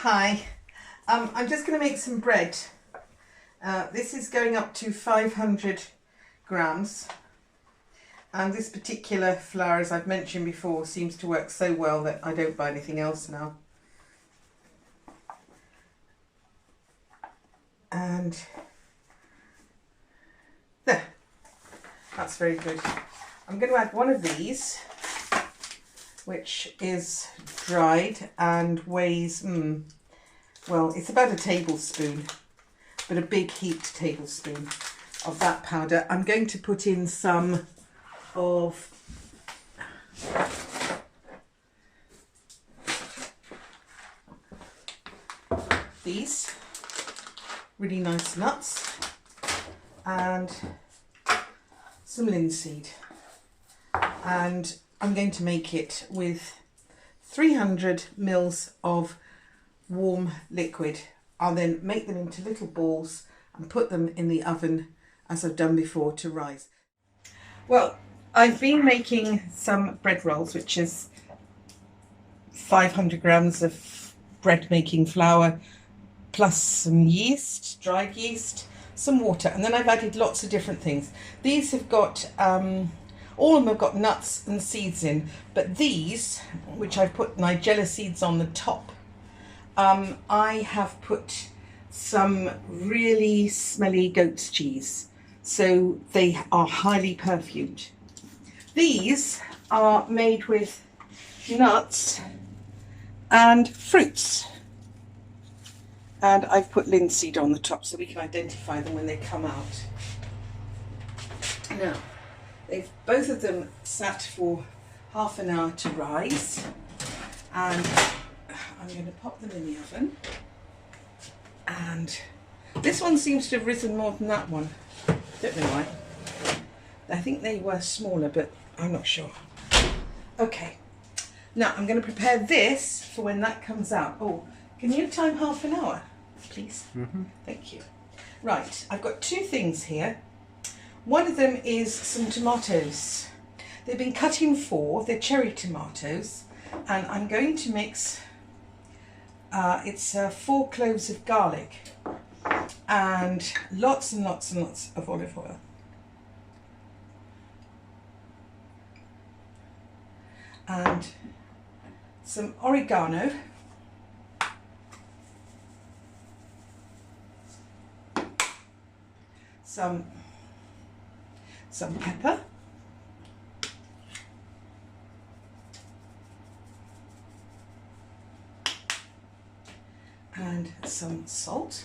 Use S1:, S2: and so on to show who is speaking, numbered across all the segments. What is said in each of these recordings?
S1: Hi, I'm just going to make some bread. This is going up to 500 grams, and this particular flour, as I've mentioned before, seems to work so well that I don't buy anything else now. And there, that's very good. I'm going to add one of these, which is dried and weighs, well, it's about a tablespoon, but a big heaped tablespoon of that powder. I'm going to put in some of these really nice nuts and some linseed, and I'm going to make it with 300 mils of warm liquid. I'll then make them into little balls and put them in the oven as I've done before to rise. Well, I've been making some bread rolls, which is 500 grams of bread making flour plus some yeast, dried yeast, some water, and then I've added lots of different things. These have got all of them have got nuts and seeds in, but these, which I've put nigella seeds on the top, I have put some really smelly goat's cheese, so they are highly perfumed. These are made with nuts and fruits, and I've put linseed on the top so we can identify them when they come out. Now, both of them sat for half an hour to rise, and I'm going to pop them in the oven. And this one seems to have risen more than that one. Don't know why. I think they were smaller, but I'm not sure. Okay, now I'm going to prepare this for when that comes out. Oh, can you time half an hour, please? Thank you. Right, I've got two things here. One of them is some tomatoes. They've been cut in four, they're cherry tomatoes, and I'm going to mix, it's 4 cloves of garlic and lots and lots and lots of olive oil. And some oregano, some pepper, and some salt.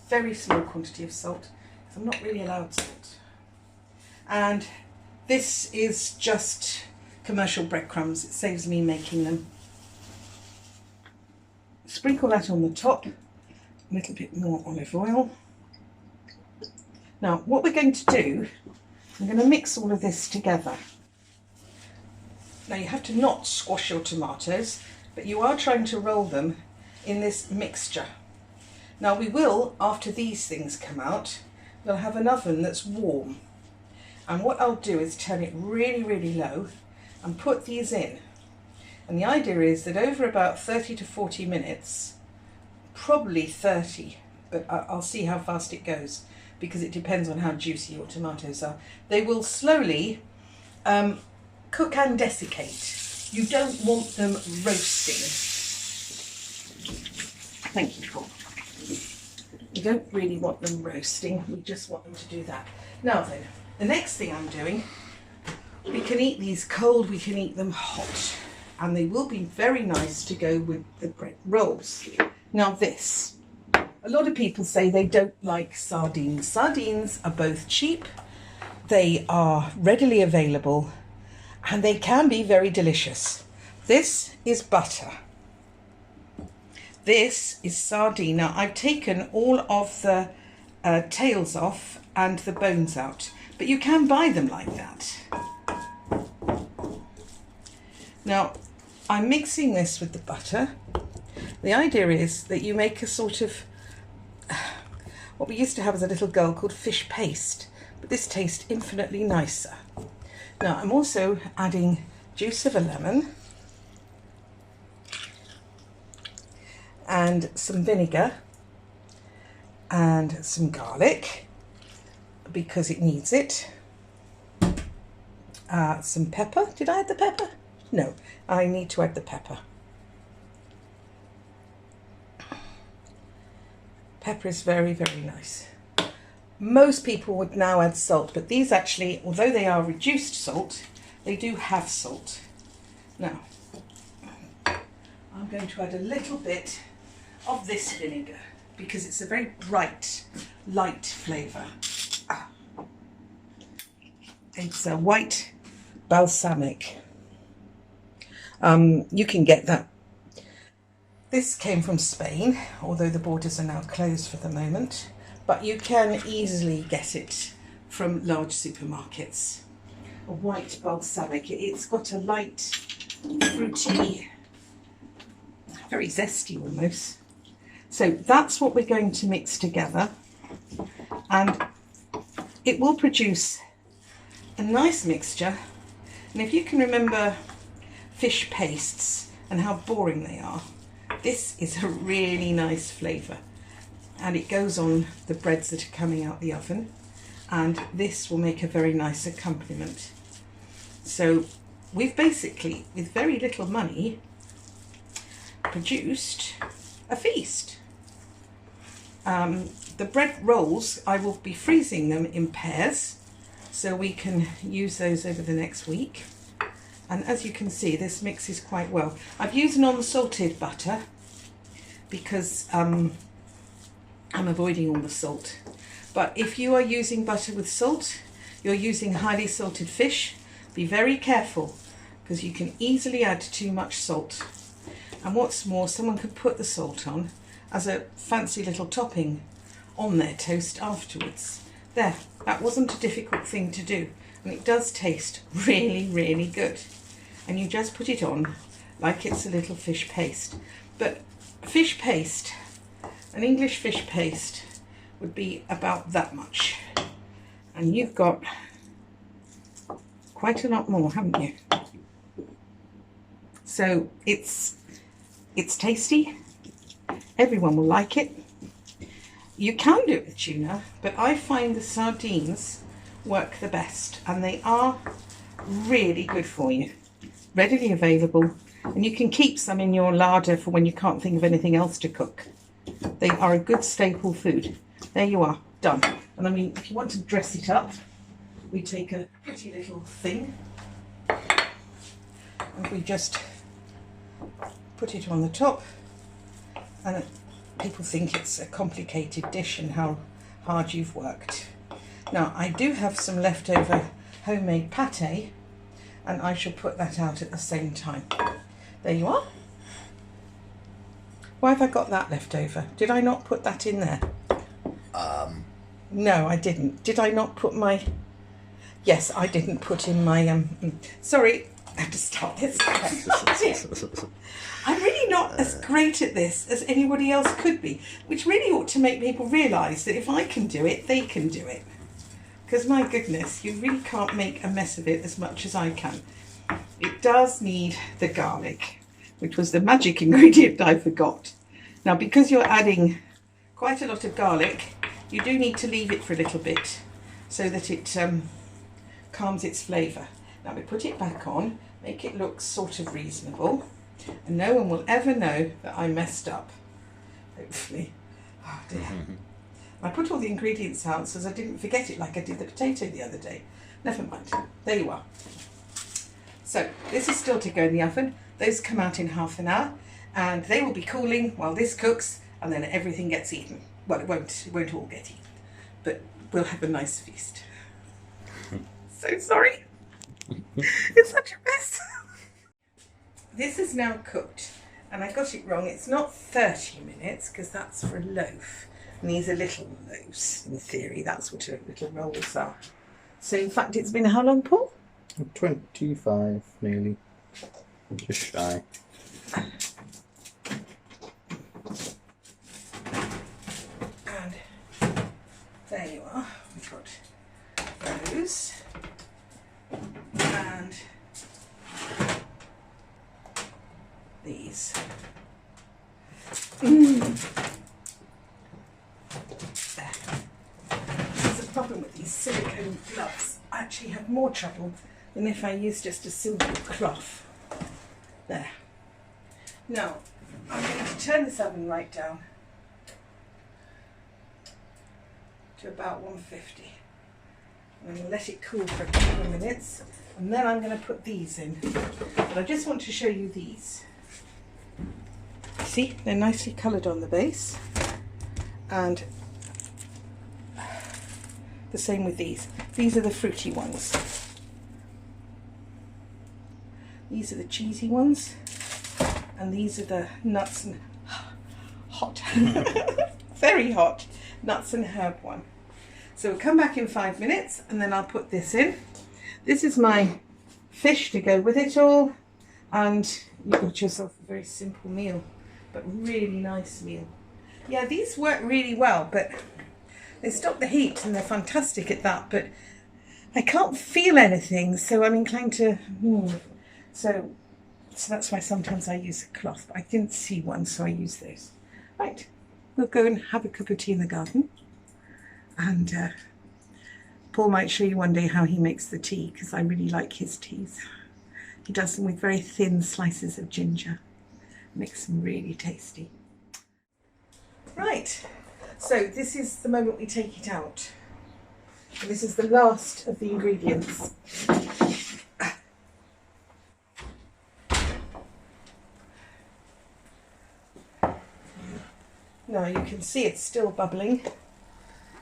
S1: Very small quantity of salt, because I'm not really allowed salt. And this is just commercial breadcrumbs. It saves me making them. Sprinkle that on the top. A little bit more olive oil. Now, what we're going to do, I'm going to mix all of this together. Now, you have to not squash your tomatoes, but you are trying to roll them in this mixture. Now, we will, after these things come out, we'll have an oven that's warm. And what I'll do is turn it really, really low and put these in. And the idea is that over about 30 to 40 minutes, probably 30, but I'll see how fast it goes because it depends on how juicy your tomatoes are. They will slowly cook and desiccate. You don't want them roasting. Thank you, Paul. You don't really want them roasting, we just want them to do that. Now then, the next thing I'm doing, we can eat these cold, we can eat them hot, and they will be very nice to go with the bread rolls. Now this, a lot of people say they don't like sardines. Sardines are both cheap, they are readily available, and they can be very delicious. This is butter. This is sardine. Now I've taken all of the tails off and the bones out, but you can buy them like that. Now I'm mixing this with the butter. The idea is that you make a sort of, what we used to have as a little girl called fish paste, but this tastes infinitely nicer. Now I'm also adding juice of a lemon, and some vinegar, and some garlic because it needs it. Some pepper. Did I add the pepper? No, I need to add the pepper. Pepper is very, very nice. Most people would now add salt, but these actually, although they are reduced salt, they do have salt. Now, I'm going to add a little bit of this vinegar because it's a very bright, light flavour. It's a white balsamic. You can get that. This came from Spain, although the borders are now closed for the moment, but you can easily get it from large supermarkets. A white balsamic. It's got a light, fruity, very zesty almost. So that's what we're going to mix together, and it will produce a nice mixture. And if you can remember fish pastes and how boring they are, this is a really nice flavour, and it goes on the breads that are coming out the oven, and this will make a very nice accompaniment. So we've basically, with very little money, produced a feast. The bread rolls, I will be freezing them in pairs so we can use those over the next week. And as you can see, this mixes quite well. I've used non-salted butter because I'm avoiding all the salt. But if you are using butter with salt, you're using highly salted fish, be very careful because you can easily add too much salt. And what's more, someone could put the salt on as a fancy little topping on their toast afterwards. There, that wasn't a difficult thing to do, and it does taste really, really good. And you just put it on like it's a little fish paste. But fish paste, an English fish paste, would be about that much. And you've got quite a lot more, haven't you? So it's tasty. Everyone will like it. You can do it with tuna, but I find the sardines work the best, and they are really good for you. Readily available, and you can keep some in your larder for when you can't think of anything else to cook. They are a good staple food. There you are, done. And I mean, if you want to dress it up, we take a pretty little thing and we just put it on the top, and people think it's a complicated dish and how hard you've worked. Now, I do have some leftover homemade pate, and I shall put that out at the same time. There you are. Why have I got that left over? Did I not put that in there? No, I didn't. Did I not put my... Yes, I didn't put in my... Sorry, I have to start this. I'm really not as great at this as anybody else could be, which really ought to make people realise that if I can do it, they can do it. Because my goodness, you really can't make a mess of it as much as I can. It does need the garlic, which was the magic ingredient I forgot. Now, because you're adding quite a lot of garlic, you do need to leave it for a little bit so that it calms its flavour. Now we put it back on, make it look sort of reasonable, and no one will ever know that I messed up, hopefully. Oh dear. I put all the ingredients out so I didn't forget it like I did the potato the other day. Never mind, there you are. So this is still to go in the oven. Those come out in half an hour, and they will be cooling while this cooks, and then everything gets eaten. Well, it won't all get eaten, but we'll have a nice feast. So sorry. It's such a mess. This is now cooked, and I got it wrong. It's not 30 minutes because that's for a loaf, and these are little loaves in theory. That's what little rolls are. So in fact, it's been how long, Paul?
S2: 25 nearly, just shy.
S1: And there you are. We've got those. And these. There. There's a problem with these silicone gloves. I actually have more trouble than if I use just a simple cloth. There. Now, I'm going to turn this oven right down to about 150. I'm going to let it cool for a couple of minutes, and then I'm going to put these in. But I just want to show you these. See, they're nicely coloured on the base, and the same with these. These are the fruity ones. These are the cheesy ones, and these are the nuts and hot, very hot nuts and herb one. So we'll come back in 5 minutes, and then I'll put this in. This is my fish to go with it all, and you've got yourself a very simple meal, but really nice meal. Yeah, these work really well, but they stop the heat and they're fantastic at that, but I can't feel anything, so I'm inclined to move. So that's why sometimes I use a cloth, but I didn't see one, so I use those. Right, we'll go and have a cup of tea in the garden. And Paul might show you one day how he makes the tea, because I really like his teas. He does them with very thin slices of ginger. Makes them really tasty. Right, so this is the moment we take it out. And this is the last of the ingredients. Now you can see it's still bubbling.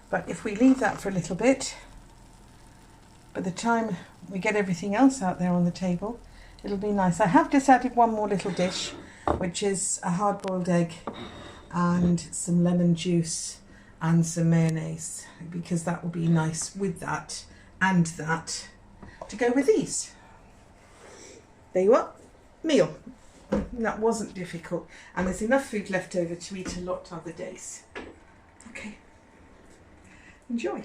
S1: But if we leave that for a little bit, by the time we get everything else out there on the table, it'll be nice. I have just added one more little dish, which is a hard-boiled egg and some lemon juice and some mayonnaise, because that will be nice with that and that to go with these. There you are, meal. That wasn't difficult, and there's enough food left over to eat a lot other days. Okay. Enjoy.